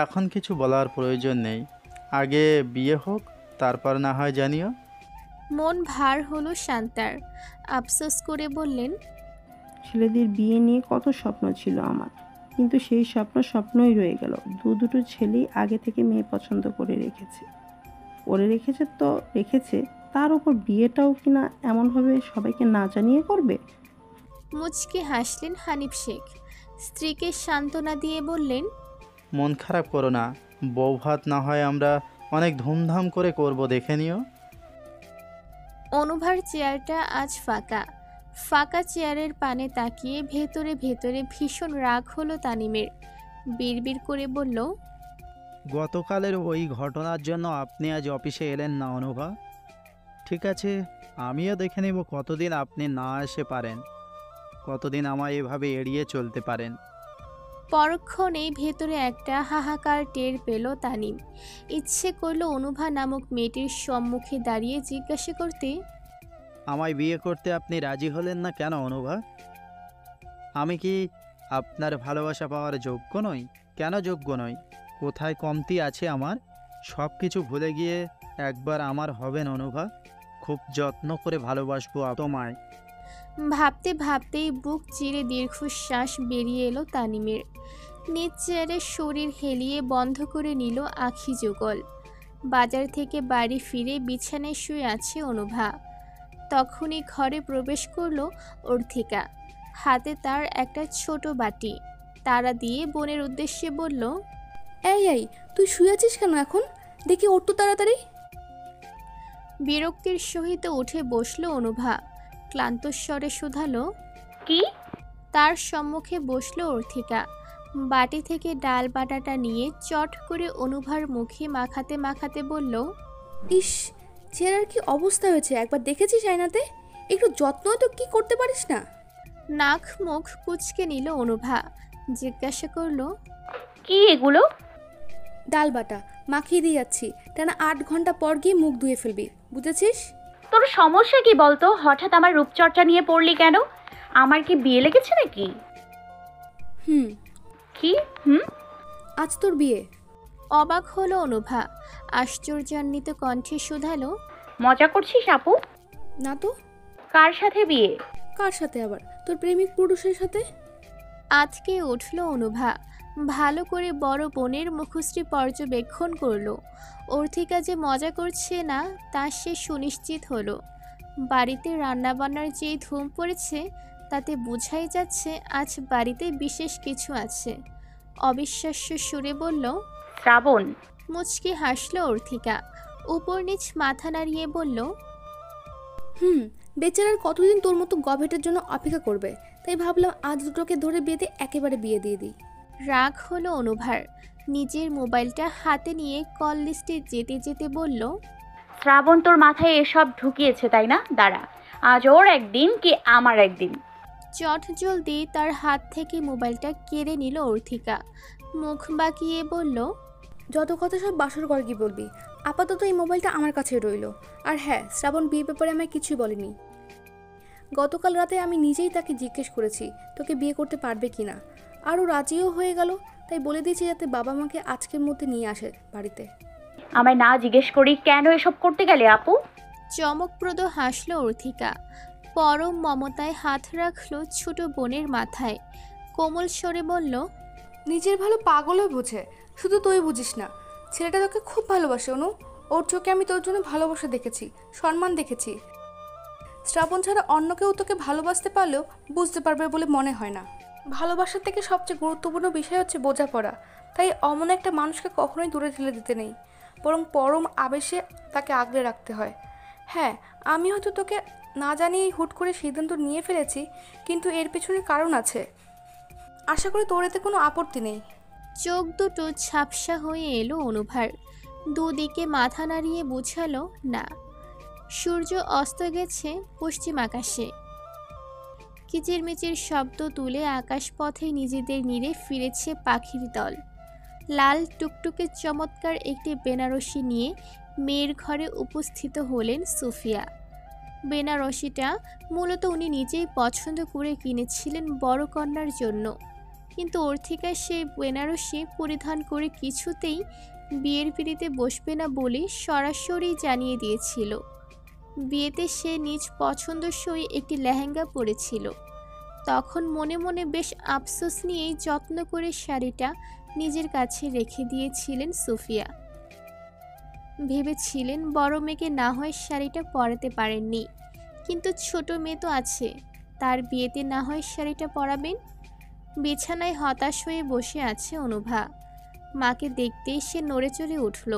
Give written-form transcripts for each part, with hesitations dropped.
এখন কিছু বলার প্রয়োজন নেই, আগে বিয়ে হোক, তারপর না হয় জানিও। মন ভার হলো শান্তার। আফসোস করে বললেন, ছেলেদের বিয়ে নিয়ে কত স্বপ্ন ছিল আমার, কিন্তু সেই স্বপ্ন স্বপ্নই রয়ে গেল। দুটো ছেলেই আগে থেকে মেয়ে পছন্দ করে রেখেছে তো রেখেছে, তার উপর বিয়েটাও কিনা এমনভাবে সবাইকে না জানিয়ে করবে। মুচকি হাসলেন হানিফ শেখ। স্ত্রীকে সান্ত্বনা দিয়ে বললেন, মন খারাপ করো না, বউ ভাত না হয় আমরা অনেক ধুমধাম করে করব, দেখে নিও। অনুভার চেয়ারটা আজ ফাঁকা। ফাঁকা চেয়ারের পানে তাকিয়ে ভেতরে ভেতরে ভীষণ রাগ হলো তানিমের। বিড়বিড় করে বলল, গতকালের ওই ঘটনার জন্য আপনি আজ অফিসে এলেন না অনুভা। ঠিক আছে, আমিও দেখে নেব কতদিন আপনি না আসে পারেন, কতদিন আমায় এভাবে এড়িয়ে চলতে পারেন। পরক্ষণেই ভেতরে একটা হাহাকার টের পেল তানিম। ইচ্ছে করলো অনুভা নামক মেয়েটির সম্মুখে দাঁড়িয়ে জিজ্ঞাসা করতে, আমায় বিয়ে করতে আপনি রাজি হলেন না কেন অনুভা? আমি কি আপনার ভালোবাসা পাওয়ার যোগ্য নই? কেন যোগ্য নই? কোথায় কমতি আছে আমার? সব কিছু ভুলে গিয়ে একবার আমার হবেন অনুভা। খুব যত্ন করে ভালোবাসবো তোমায়। ভাবতে ভাবতেই বুক চিরে দীর্ঘশ্বাস বেরিয়ে এলো তানিমের। নিজ চেয়ারে শরীর হেলিয়ে বন্ধ করে নিল আখি যুগল। বাজার থেকে বাড়ি ফিরে বিছানায় শুয়ে আছে অনুভা। তখনই ঘরে প্রবেশ করলো অর্থিকা। হাতে তার একটা ছোট বাটি। তারা দিয়ে বোনের উদ্দেশ্যে বলল, এই এই, তুই শুয়ে আছিস কেন এখন? দেখি ওঠ তো তাড়াতাড়ি। বিরক্তির সহিত উঠে বসলো অনুভা। ক্লান্ত স্বরে শুধালো, কি? তার সম্মুখে বসলো অর্থিকা। বাটি থেকে ডাল বাটাটা নিয়ে চট করে অনুভার মুখে মাখাতে মাখাতে বলল, ইস, চেহারার কি অবস্থা হয়েছে একবার দেখেছিস আয়নাতে? একটু যত্ন তো কি করতে পারিস না? নাক মুখ কুঁচকে নিল অনুভা। জিজ্ঞাসা করলো, কি এগুলো? ডাল বাটা মাখিয়ে দিয়ে যাচ্ছি, টানা 8 ঘন্টা পর গিয়ে মুখ ধুয়ে ফেলবি, বুঝেছিস? তোর সমস্যা কি বলতো? হঠাৎ আমার রূপচর্চা নিয়ে পড়লি কেন? আমার কি বিয়ে লেগেছে নাকি? হুম। কি হুম? আজ তোর বিয়ে। অবাক হলো অনুভা। আশ্চর্যান্বিত কণ্ঠে শুধালো, মজা করছিস আপু? না তো। কার সাথে বিয়ে? কার সাথে আবার? তোর প্রেমিক পুরুষের সাথে। আজকে উঠল অনুভা। ভালো করে বড় বোনের মুখশ্রী পর্যবেক্ষণ করলো। অর্থিকা যে মজা করছে না তা সে সুনিশ্চিত হলো। বাড়িতে রান্নাবান্নার যেই ধুম পড়েছে তাতে বোঝাই যাচ্ছে আজ বাড়িতে বিশেষ কিছু আছে। অবিশ্বাস্য সুরে বলল, শ্রাবণ। মুচকি হাসল অর্থিকা। উপর নিচ মাথা নাড়িয়ে বলল, হুম। বেচারার কতদিন তোর মতো গভেটের জন্য অপেক্ষা করবে, তাই ভাবলাম আজ দুটোকে ধরে বিয়েতে একেবারে বিয়ে দিয়ে দিই। রাগ হলো অনুভার। নিজের মোবাইলটা হাতে নিয়ে কল লিস্টে যেতে যেতে বলল, শ্রাবণ তোর মাথায় এসব ঢুকিয়েছে তাই না? দাঁড়া, আজ ওর একদিন কি আমার একদিন। চট জলদি তার হাত থেকে মোবাইলটা কেড়ে নিল অর্থিকা। মুখ বাঁকিয়ে বলল, যত কথা সব বাসর ঘরে কি বলবি, আপাতত এই মোবাইলটা আমার কাছেই রইল। আর হ্যাঁ, শ্রাবণ বিয়ে ব্যাপারে আমায় কিছুই বলেনি। গতকাল রাতে আমি নিজেই তাকে জিজ্ঞেস করেছি তোকে বিয়ে করতে পারবে কি না, আর ও রাজিও হয়ে গেল। তাই বলে দিয়েছি যাতে বাবা মাকে আজকের মধ্যে নিয়ে আসে বাড়িতে। আমায় না জিজ্ঞেস করি কেন এসব করতে গেলে আপু? চমকপ্রদ হাসল অর্থিকা। পরম মমতায় হাত রাখলো ছোট বোনের মাথায়। কোমল স্বরে বলল, নিজের ভালো পাগলও বোঝে, শুধু তুই বুঝিস না। ছেলেটা তোকে খুব ভালোবাসে অনু। ওর চোখে আমি তোর জন্য ভালোবাসা দেখেছি, সম্মান দেখেছি। শ্রাবণ ছাড়া অন্য কেউ তোকে ভালোবাসতে পারলেও বুঝতে পারবে বলে মনে হয় না। ভালোবাসার থেকে সবচেয়ে গুরুত্বপূর্ণ বিষয় হচ্ছে বোঝাপড়া। তাই অমন একটা মানুষকে কখনোই দূরে ঠেলে দিতে নেই, বরং পরম আবেশে তাকে আগলে রাখতে হয়। হ্যাঁ, আমি হয়তো তোকে না জানিয়েই হুট করে সিদ্ধান্ত নিয়ে ফেলেছি, কিন্তু এর পেছনে কারণ আছে। আশা করি তোর এতে কোনো আপত্তি নেই। চোখ দুটো ঝাপসা হয়ে এলো অনুভার। দুদিকে মাথা নাড়িয়ে বুঝালো না। সূর্য অস্ত গেছে পশ্চিম আকাশে। কিচিরমিচির শব্দ তুলে আকাশপথে নিজেদের নিরে ফিরেছে পাখির দল। লাল টুকটুকে চমৎকার একটি বেনারসি নিয়ে মেয়ের ঘরে উপস্থিত হলেন সুফিয়া। বেনারসিটা মূলত উনি নিজেই পছন্দ করে কিনেছিলেন বড় কন্যার জন্য। কিন্তু অর্থিকা সেই বেনারসি পরিধান করে কিছুতেই বিয়ের পিড়িতে বসবে না বলে সরাসরি জানিয়ে দিয়েছিল। বিয়েতে সে নিজ পছন্দসই একটি লেহেঙ্গা পরেছিল। তখন মনে মনে বেশ আফসোস নিয়েই যত্ন করে শাড়িটা নিজের কাছে রেখে দিয়েছিলেন সুফিয়া। ভেবেছিলেন বড় মেয়েকে না হয় শাড়িটা পরাতে পারেননি, কিন্তু ছোট মেয়ে তো আছে, তার বিয়েতে না হয় শাড়িটা পরাবেন। বিছানায় হতাশ হয়ে বসে আছে অনুভা। মাকে দেখতেই সে নড়ে চড়ে উঠল।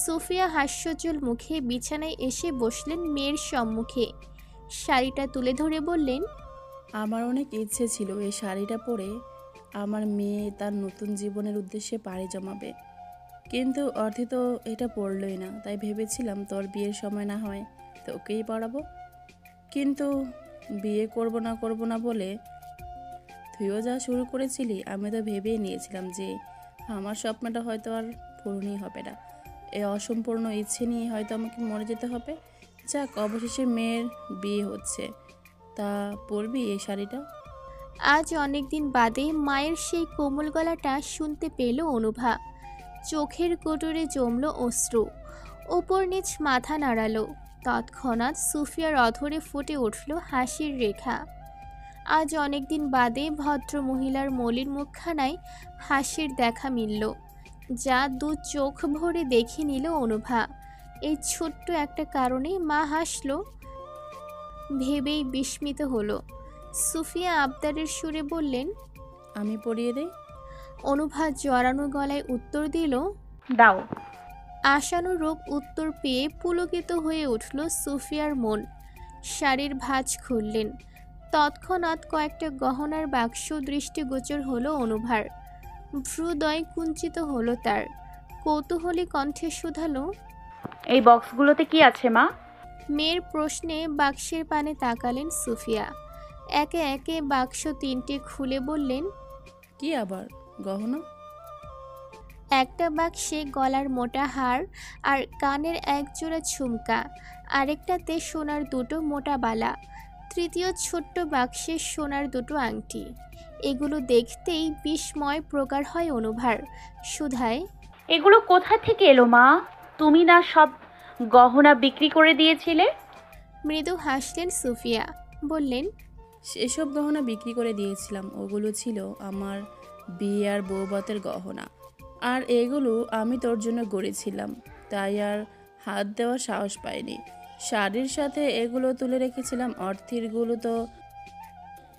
সুফিয়া হাস্যোজ্জ্বল মুখে বিছানায় এসে বসলেন মেয়ের সম্মুখে। শাড়িটা তুলে ধরে বললেন, আমার অনেক ইচ্ছে ছিল এই শাড়িটা পরে আমার মেয়ে তার নতুন জীবনের উদ্দেশ্যে পাড়ি জমাবে, কিন্তু অর্থে তো এটা পড়লই না। তাই ভেবেছিলাম তোর বিয়ের সময় না হয় তোকেই পড়াবো, কিন্তু বিয়ে করব না বলে তুইও যা শুরু করেছিলি আমি তো ভেবেই নিয়েছিলাম যে আমার স্বপ্নটা হয়তো আর পূরণই হবে না। এই অসম্পূর্ণ ইচ্ছে নিয়ে হয়তো আমাকে মরে যেতে হবে। যাক, অবশেষে মেয়ের বিয়ে হচ্ছে, তা পরবি এই শাড়িটা? আজ অনেক দিন বাদে মায়ের সেই কোমল গলাটা শুনতে পেল অনুভা। চোখের কোটরে জমল অশ্রু, ওপর নিচ মাথা নাড়ালো। তৎক্ষণাৎ সুফিয়ার অধরে ফুটে উঠল হাসির রেখা। আজ অনেক দিন বাদে ভদ্র মহিলার মলিন মুখখানায় হাসির দেখা মিলল, যা দু চোখ ভরে দেখে নিল অনুভা। এই ছোট্ট একটা কারণে মা হাসল ভেবেই বিস্মিত হলো। সুফিয়া আবদারের সুরে বললেন, আমি পরিয়ে দেই? অনুভা জড়ানো গলায় উত্তর দিল। দাও। আশানুরূপ উত্তর পেয়ে পুলকিত হয়ে উঠল সুফিয়ার মন। শাড়ির ভাঁজ খুললেন। তৎক্ষণাৎ কয়েকটা গহনার বাক্স দৃষ্টিগোচর হলো অনুভার। ভ্রুদয় কুঞ্চিত হলো তার। কৌতূহলী কণ্ঠে শুধালো, এই বক্সগুলোতে কি আছে মা? মেয়ের প্রশ্নে বাক্সের পানে তাকালেন সুফিয়া। একে একে বাক্স তিনটে খুলে বললেন, কি আবার গহনা? একটা বাক্সে গলার মোটা হার আর কানের এক জোড়া ঝুমকা, আরেকটাতে সোনার দুটো মোটা বালা, তৃতীয় ছোট্ট বাক্সে সোনার দুটো আংটি। এগুলো দেখতেই বিস্ময় প্রগাঢ় হয় অনুভার। সুধায়, এগুলো কোথা থেকে এলো মা? তুমি না সব গহনা বিক্রি করে দিয়েছিলে? মৃদু হাসলেন সুফিয়া। বললেন, সেসব গহনা বিক্রি করে দিয়েছিলাম, ওগুলো ছিল আমার বিয়ে আর বৌভাতের গহনা, আর এগুলো আমি তোর জন্য গড়েছিলাম, তাই আর হাত দেওয়ার সাহস পাইনি। শাড়ির সাথে এগুলো তুলে রেখেছিলাম, অর্থেরগুলো তো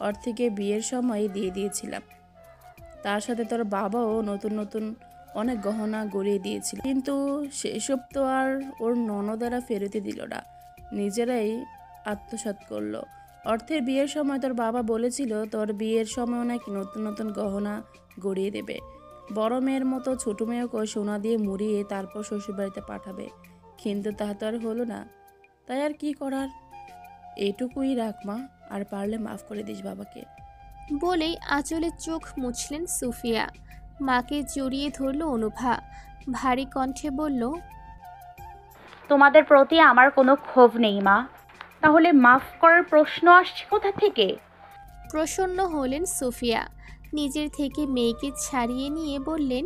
অর্থিকে বিয়ের সময় দিয়ে দিয়েছিলাম। তার সাথে তোর বাবাও নতুন নতুন অনেক গহনা গড়িয়ে দিয়েছিল, কিন্তু সেসব তো আর ওর ননদেরা ফেরতে দিল না, নিজেরাই আত্মসাৎ করলো। অর্থের বিয়ের সময় তোর বাবা বলেছিল তোর বিয়ের সময় নাকি নতুন নতুন গহনা গড়িয়ে দেবে, বড় মেয়ের মতো ছোট মেয়েকে সোনা দিয়ে মুড়িয়ে তারপর শ্বশুরবাড়িতে পাঠাবে, কিন্তু তা তো আর হলো না। তাই আর কি করার, এটুকুই রাখ মা, আর পারলে মাফ করে দিস বাবাকে। বলেই আঁচলে চোখ মুছলেন সুফিয়া। মাকে জড়িয়ে ধরল অনুভা। ভারী কণ্ঠে বলল, তোমাদের প্রতি আমার কোনো ক্ষোভ নেই মা, তাহলে মাফ করার প্রশ্ন আসছে কোথা থেকে? প্রসন্ন হলেন সুফিয়া। নিজের থেকে মেয়েকে ছাড়িয়ে নিয়ে বললেন,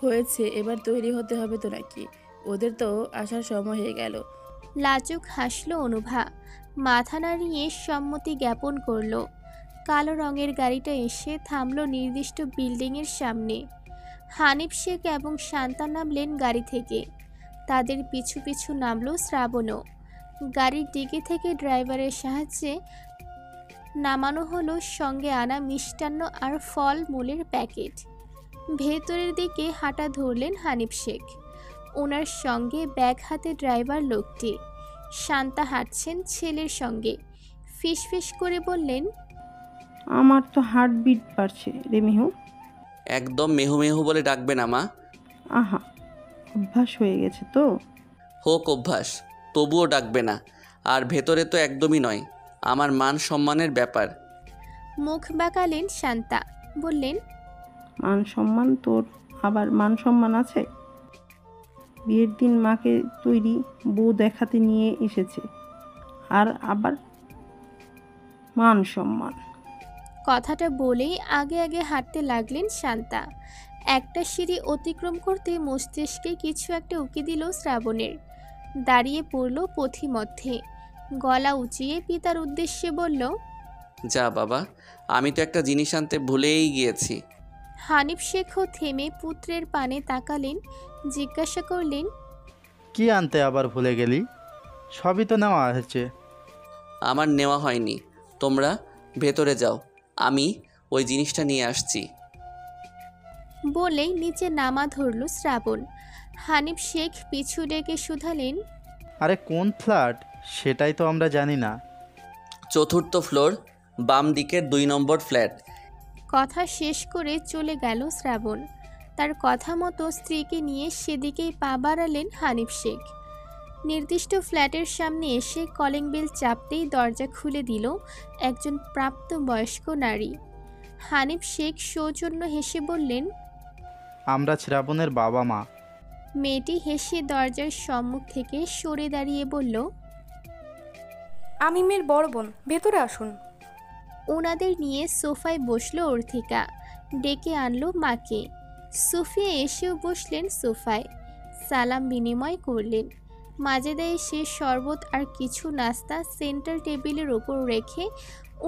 হয়েছে, এবার তৈরি হতে হবে তো নাকি, ওদের তো আসার সময় হয়ে গেল। লাজুক হাসল অনুভা। মাথা নাড়িয়ে সম্মতি জ্ঞাপন করল। কালো রঙের গাড়িটা এসে থামল নির্দিষ্ট বিল্ডিংয়ের সামনে। হানিফ শেখ এবং শান্তা নামলেন গাড়ি থেকে। তাদের পিছু পিছু নামল শ্রাবণও। গাড়ির ডিকি থেকে ড্রাইভারের সাহায্যে নামানো হলো সঙ্গে আনা মিষ্টান্ন আর ফল মূলের প্যাকেট। ভেতরের দিকে হাঁটা ধরলেন হানিফ শেখ। ওনার সঙ্গে ব্যাগ হাতে ড্রাইভার লোকটি। শান্তা হাঁটছেন ছেলের সঙ্গে। ফিসফিস করে বললেন, আমার তো হার্টবিট বাড়ছে রে মেহু। একদম মেহু মেহু বলে ডাকবে না মা। আহা, অভ্যাস হয়ে গেছে তো। হোক অভ্যাস, তবুও ডাকবে না। আর ভেতরে তো একদমই নয়, আমার মান সম্মানের ব্যাপার। মুখ বাঁকালেন শান্তা। বললেন, মান সম্মান? তোর আবার মান সম্মান আছে? বিয়ের দিন মাকে তৈরি বউ দেখাতে নিয়ে এসেছে, আর আবার মান সম্মান। কথাটা বলেই আগে আগে হাঁটতে লাগলেন শান্তা। একটা সিঁড়ি অতিক্রম করতে মস্তিষ্কে কিছু একটা উকি দিল শ্রাবণের। দাঁড়িয়ে পড়ল পথিমধ্যে, গলা উঁচিয়ে পিতার উদ্দেশ্যে বলল, যা বাবা, আমি তো একটা জিনিস আনতে ভুলেই গিয়েছি। হানিফ শেখও থেমে পুত্রের পানে তাকালেন, জিজ্ঞাসা করলেন, কি আনতে আবার ভুলে গেলি? সবই তো নেওয়া হয়েছে। আমার নেওয়া হয়নি, তোমরা ভেতরে যাও, আমি ওই জিনিসটা নিয়ে আসছি। বলেই নিচে নামা ধরল শ্রাবণ। হানিফ শেখ পিছু ডেকে শুধালেন, আরে কোন ফ্ল্যাট সেটাই তো আমরা জানি না। 4th ফ্লোর, বাম দিকের 2 নম্বর ফ্ল্যাট। কথা শেষ করে চলে গেল শ্রাবণ। তার কথা মতো স্ত্রীকে নিয়ে সেদিকেই পা বাড়ালেন হানিফ শেখ। নির্দিষ্ট ফ্ল্যাটের সামনে এসে কলিং বেল চাপতেই দরজা খুলে দিল একজন প্রাপ্তবয়স্ক নারী। হানিফ শেখ সৌজন্য হেসে বললেন, আমরা শ্রাবণের বাবা মা। মেয়েটি হেসে দরজার সম্মুখ থেকে সরে দাঁড়িয়ে বলল, আমি মেয়ের বড় বোন, ভেতরে আসুন। ওনাদের নিয়ে সোফায় বসলো অর্থিকা। ডেকে আনলো মাকে। সুফিয়া এসেও বসলেন সোফায়। সালাম বিনিময় করলেন। মাজেদা এসে শরবত আর কিছু নাস্তা সেন্টার টেবিলের ওপর রেখে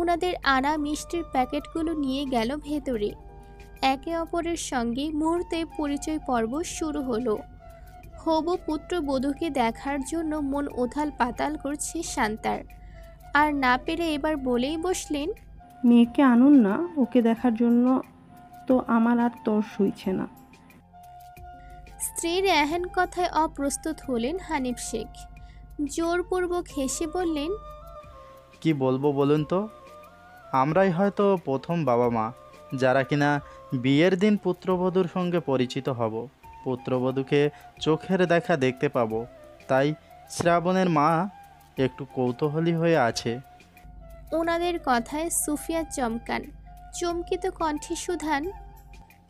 ওনাদের আনা মিষ্টির প্যাকেটগুলো নিয়ে গেল ভেতরে। একে অপরের সঙ্গে মুহূর্তে পরিচয় পর্ব শুরু হলো। হবু পুত্রবধূকে দেখার জন্য মন ওথাল পাতাল করছে শান্তার। আর না পেরে এবার বলেই বসলেন, মেয়েকে আনুন না, ওকে দেখার জন্য তো আমার আর তর সইছে না। স্ত্রীর এহেন কথায় অপ্রস্তুত হলেন হানিফ শেখ। জোরপূর্বক হেসে বললেন, কি বলবো বলুন তো? আমরাই হয়তো প্রথম বাবা মা যারা কিনা বিয়ের দিন পুত্রবধূর সঙ্গে পরিচিত হব, পুত্রবধূকে চোখের দেখা দেখতে পাবো। তাই শ্রাবণের মা একটু কৌতূহলী হয়ে আছে। ওনাদের কথায় সুফিয়া চমকান। চমকিত কণ্ঠে শুধান,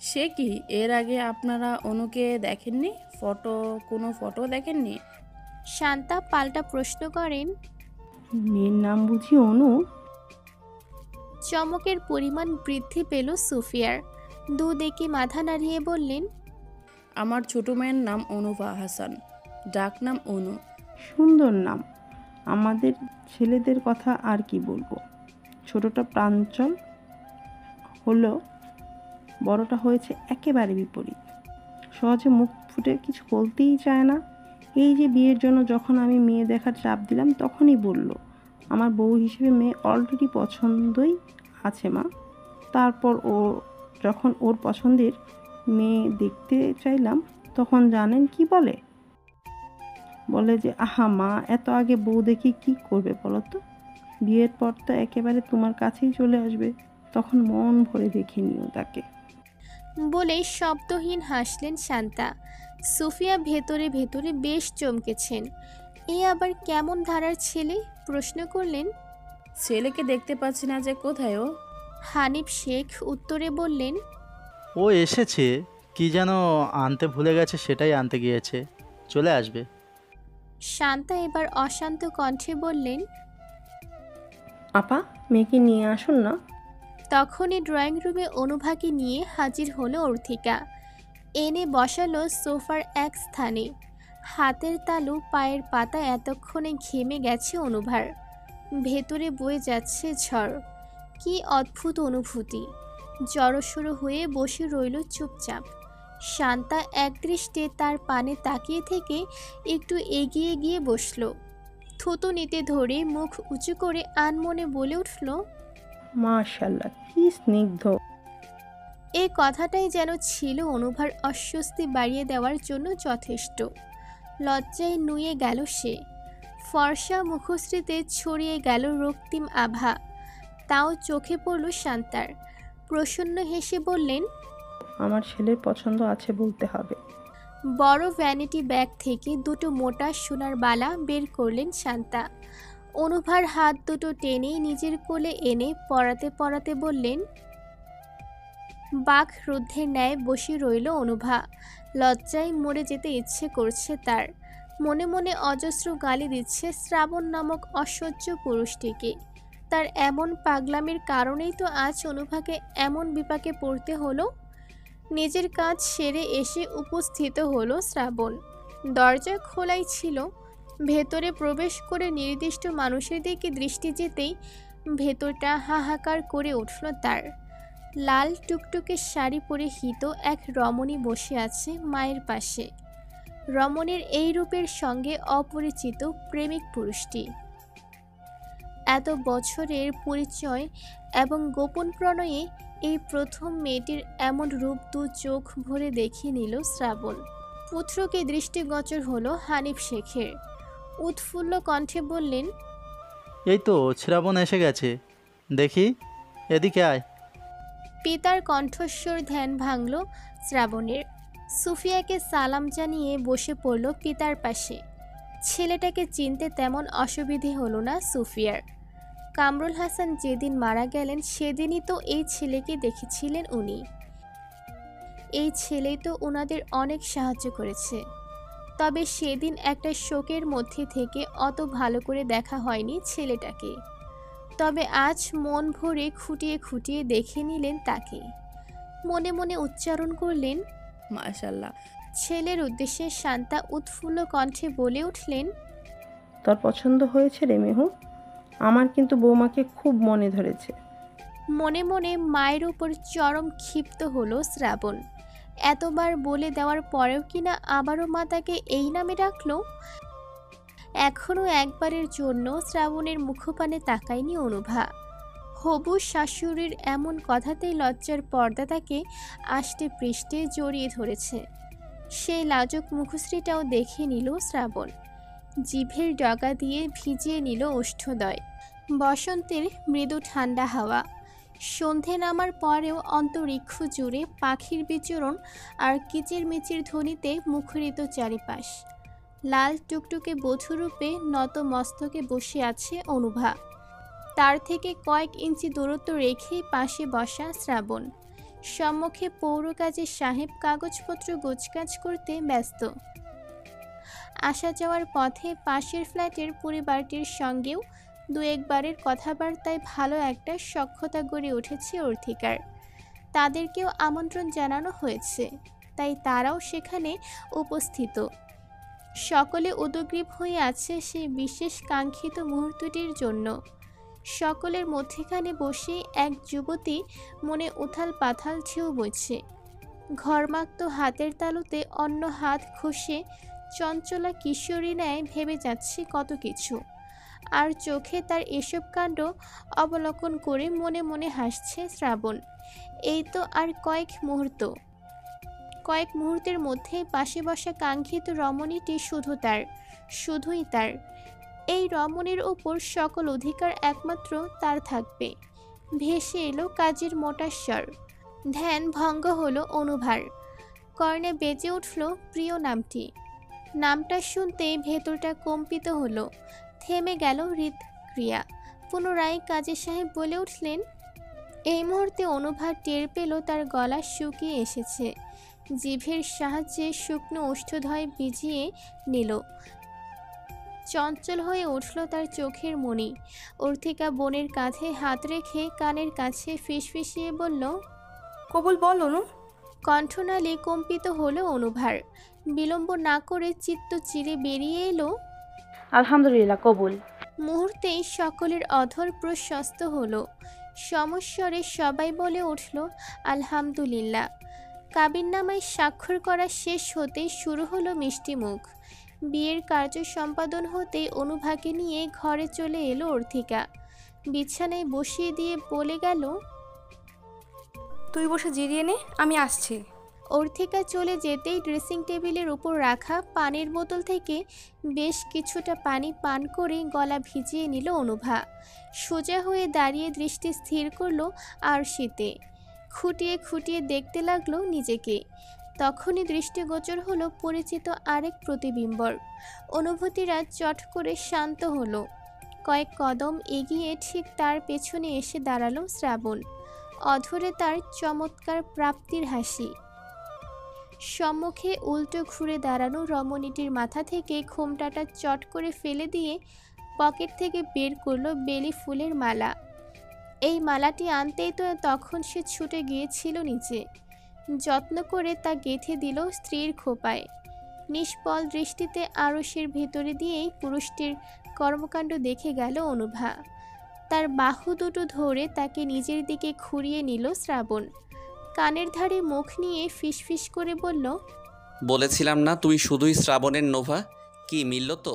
সে কি, এর আগে আপনারা অনুকে দেখেননি? কোনো ফটো দেখেননি? শান্তা পাল্টা প্রশ্ন করেন। মেয়ের নাম বুঝি অনু? চমকের পরিমাণ বৃদ্ধি পেল সুফিয়ার। দুদিকে মাথা নাড়িয়ে বললেন, আমার ছোট মেয়ের নাম অনুভা হাসান, ডাক নাম অনু। সুন্দর নাম। আমাদের ছেলেদের কথা আর কি বলবো। ছোটটা প্রাঞ্চল হলো, বড়টা হয়েছে একেবারে বিপরীত। সহজে মুখ ফুটে কিছু বলতেই চায় না। এই যে বিয়ের জন্য যখন আমি মেয়ে দেখার চাপ দিলাম, তখনই বলল আমার বউ হিসেবে মেয়ে অলরেডি পছন্দই আছে মা। তারপর যখন ওর পছন্দের মেয়ে দেখতে চাইলাম, তখন জানেন কি বলে? বলে যে আহা মা, এত আগে বউ দেখি কি করবে বলো তো? বিয়ের পর তো একেবারে তোমার কাছেই চলে আসবে, তখন মন ভরে দেখে নিও তাকে। বলে শব্দহীন হাসলেন শান্তা। সুফিয়া ভেতরে ভেতরে বেশ চমকেছেন। এ আবার কেমন ধারার ছেলে? প্রশ্ন করলেন। ছেলেকে দেখতে পাচ্ছি না যে, কোথায় ও? হানিফ শেখ উত্তরে বললেন, ও এসেছে, কি যেন আনতে ভুলে গেছে, সেটাই আনতে গিয়েছে, চলে আসবে। শান্তা এবার অশান্ত কণ্ঠে বললেন, আপা, মেয়েকে নিয়ে আসুন না। তখনই ড্রয়িং রুমে অনুভাকে নিয়ে হাজির হলো অর্থিকা। এনে বসালো সোফার এক স্থানে। হাতের তালু পায়ের পাতা এতক্ষণে ঘেমে গেছে অনুভার। ভেতরে বয়ে যাচ্ছে ঝড়। কি অদ্ভুত অনুভূতি। জড়সড় হয়ে বসে রইল চুপচাপ। শান্তা একদৃষ্টে তার পানে তাকিয়ে থেকে একটু এগিয়ে গিয়ে বসল। থুতু নিতে ধরে মুখ উঁচু করে আনমনে বলে উঠল, মাশাআল্লাহ, কি স্নিগ্ধ। এই কথাটাই যেন ছিল অনুভার অস্বস্তি বাড়িয়ে দেওয়ার জন্য যথেষ্ট। লজ্জায় নুয়ে গেল সে। ফর্সা মুখশ্রীতে ছড়িয়ে গেল রক্তিম আভা। তাও চোখে পড়ল শান্তার। প্রসন্ন হেসে বললেন, আমার ছেলের পছন্দ আছে বলতে হবে। বড় ভ্যানিটি ব্যাগ থেকে দুটো মোটা সোনার বালা বের করলেন শান্তা। অনুভার হাত দুটো টেনে নিজের কোলে এনে পরাতে পরাতে বললেন। বাঘ রুদ্ধের ন্যায় বসে রইল অনুভা। লজ্জায় মরে যেতে ইচ্ছে করছে তার। মনে মনে অজস্র গালি দিচ্ছে শ্রাবণ নামক অসহ্য পুরুষটিকে। তার এমন পাগলামির কারণেই তো আজ অনুভাকে এমন বিপাকে পড়তে হলো। নিজের কাজ সেরে এসে উপস্থিত হলো শ্রাবণ। দরজা খোলাই ছিল। ভেতরে প্রবেশ করে নির্দিষ্ট মানুষের দিকে দৃষ্টি যেতেই ভেতরটা হাহাকার করে উঠল তার। লাল টুকটুকে শাড়ি পরে হিত এক রমণী বসে আছে মায়ের পাশে। রমণীর এই রূপের সঙ্গে অপরিচিত প্রেমিক পুরুষটি। এত বছরের পরিচয় এবং গোপন প্রণয়ে এই প্রথম মেয়েটির এমন রূপ দু চোখ ভরে দেখিয়ে নিল শ্রাবণ। পুত্রকে দৃষ্টিগোচর হলো হানিফ শেখের। উৎফুল্ল কণ্ঠে বললেন, এই তো শ্রাবণ এসে গেছে, দেখি এদিকে আয়। পিতার কণ্ঠস্বর ধ্যান ভাঙল শ্রাবণের। সুফিয়াকে সালাম জানিয়ে বসে পড়ল পিতার পাশে। ছেলেটাকে চিনতে তেমন অসুবিধে হলো না সুফিয়ার। কামরুল হাসান যেদিন মারা গেলেন সেদিনই তো এই ছেলেকে দেখেছিলেন উনি। এই ছেলেই তো ওনাদের অনেক সাহায্য করেছে। তবে সেদিন একটা শোকের মধ্যে থেকে অত ভালো করে দেখা হয়নি ছেলেটাকে। তবে আজ মন ভরে খুঁটিয়ে খুঁটিয়ে দেখে নিলেন তাকে। মনে মনে উচ্চারণ করলেন, মাশাল্লাহ। ছেলের উদ্দেশ্যে শান্তা উৎফুল্ল কণ্ঠে বলে উঠলেন, তোর পছন্দ হয়েছে রে মেহু? আমার কিন্তু বৌমাকে খুব মনে ধরেছে। মনে মনে মায়ের উপর চরম ক্ষিপ্ত হলো শ্রাবণ। এতবার বলে দেওয়ার পরেও কিনা আবারও মা তাকে এই নামে ডাকলো। এখনও একবারের জন্য শ্রাবণের মুখপানে তাকায়নি অনুভা। হবু শাশুড়ির এমন কথাতেই লজ্জার পর্দা তাকে আষ্টে পৃষ্ঠে জড়িয়ে ধরেছে। সেই লাজুক মুখশ্রীটাও দেখে নিল শ্রাবণ। জিভের ডগা দিয়ে ভিজিয়ে নিল ওষ্ঠদয়। বসন্তের মৃদু ঠান্ডা হাওয়া। সন্ধে নামার পরেও অন্তরিক্ষ জুড়ে পাখির বিচরণ আর কিচিরমিচির ধ্বনিতে মুখরিত চারিপাশ। লাল টুকটুকে বধূরূপে নত মস্তকে বসে আছে অনুভা। তার থেকে কয়েক ইঞ্চি দূরত্ব রেখেই পাশে বসা শ্রাবণ। সম্মুখে পৌর কাজের সাহেব কাগজপত্র গোছগাছ করতে ব্যস্ত। আসা যাওয়ার পথে পাশের ফ্ল্যাটের পরিবারটির সঙ্গেও দু একবারের কথাবার্তায় ভালো একটা সখ্যতা গড়ে উঠেছে অর্থিকার। তাদেরকেও আমন্ত্রণ জানানো হয়েছে, তাই তারাও সেখানে উপস্থিত। সকলে উদগ্রীব হয়ে আছে সেই বিশেষ কাঙ্ক্ষিত মুহূর্তটির জন্য। সকলের মধ্যেখানে বসে এক যুবতী মনে উথাল পাথাল ঢেউ বইছে। ঘরমাক্ত হাতের তালুতে অন্য হাত ঘষে চঞ্চলা কিশোরী ন্যায় ভেবে যাচ্ছে কত কিছু। আর চোখে তার এসব কাণ্ড অবলোকন করে মনে মনে হাসছে শ্রাবণ। এই তো আর কয়েক মুহূর্তের মধ্যে পাশে বসা কাঙ্ক্ষিত রমণীটি শুধুই তার। এই রমণীর ওপর সকল অধিকার একমাত্র তার থাকবে। ভেসে এলো কাজের মোটা স্বর। ধ্যান ভঙ্গ হলো অনুভার। কর্ণে বেজে উঠল প্রিয় নামটি। নামটা শুনতেই ভেতরটা কম্পিত হলো। থেমে গেল হৃদক্রিয়া। পুনরায় কাজী সাহেব বলে উঠলেন, এই মুহূর্তে অনুভা টের পেল তার গলা শুকিয়ে এসেছে। জিভের সাহায্যে শুকনো ওষ্ঠদয় ভিজিয়ে নিল। চঞ্চল হয়ে উঠল তার চোখের মণি। অর্থিকা বোনের কাঁধে হাত রেখে কানের কাছে ফিসফিসিয়ে বলল, কবুল বল অনু। কণ্ঠনালী কম্পিত হলো অনুভার। বিলম্ব না করে চিত্ত চিরে বেরিয়ে এলো, আলহামদুলিল্লাহ, কবুল। মুহূর্তেই সকলের অধর প্রশস্ত হলো। সমস্বরে সবাই বলে উঠল, আলহামদুলিল্লাহ। কাবিননামায় স্বাক্ষর করা শেষ হতেই শুরু হলো মিষ্টিমুখ। বিয়ের কার্য সম্পাদন হতেই অনুভাকে নিয়ে ঘরে চলে এলো অর্থিকা। বিছানায় বসিয়ে দিয়ে বলে গেল, তুই বসে জিরিয়ে নে, আমি আসছি। অর্থিকা চলে যেতেই ড্রেসিং টেবিলের উপর রাখা পানির বোতল থেকে বেশ কিছুটা পানি পান করে গলা ভিজিয়ে নিল অনুভা। সোজা হয়ে দাঁড়িয়ে দৃষ্টি স্থির করলো আরশিতে। খুঁটিয়ে খুঁটিয়ে দেখতে লাগলো নিজেকে। তখনই দৃষ্টিগোচর হলো পরিচিত আরেক প্রতিবিম্বর। অনুভূতিরা চট করে শান্ত হলো। কয়েক কদম এগিয়ে ঠিক তার পেছনে এসে দাঁড়ালো শ্রাবণ। অধরে তার চমৎকার প্রাপ্তির হাসি। সম্মুখে উল্টো ঘুরে দাঁড়ানো রমণীটির মাথা থেকে ঘোমটাটা চট করে ফেলে দিয়ে পকেট থেকে বের করলো বেলি ফুলের মালা। এই মালাটি আনতেই তো তখন সে ছুটে গিয়েছিল নিচে, যত্ন করে তা গেঁথে দিল স্ত্রীর খোপায়। নিষ্পল দৃষ্টিতে আরশের ভেতরে দিয়েই পুরুষটির কর্মকাণ্ড দেখে গেল অনুভা। তার বাহু দুটো ধরে তাকে নিজের দিকে ঘুরিয়ে নিল শ্রাবণ। কানের ধারে মুখ নিয়ে ফিসফিস করে বলল, বলেছিলাম না তুই শুধুই শ্রাবণের নোভা। কি মিলল তো?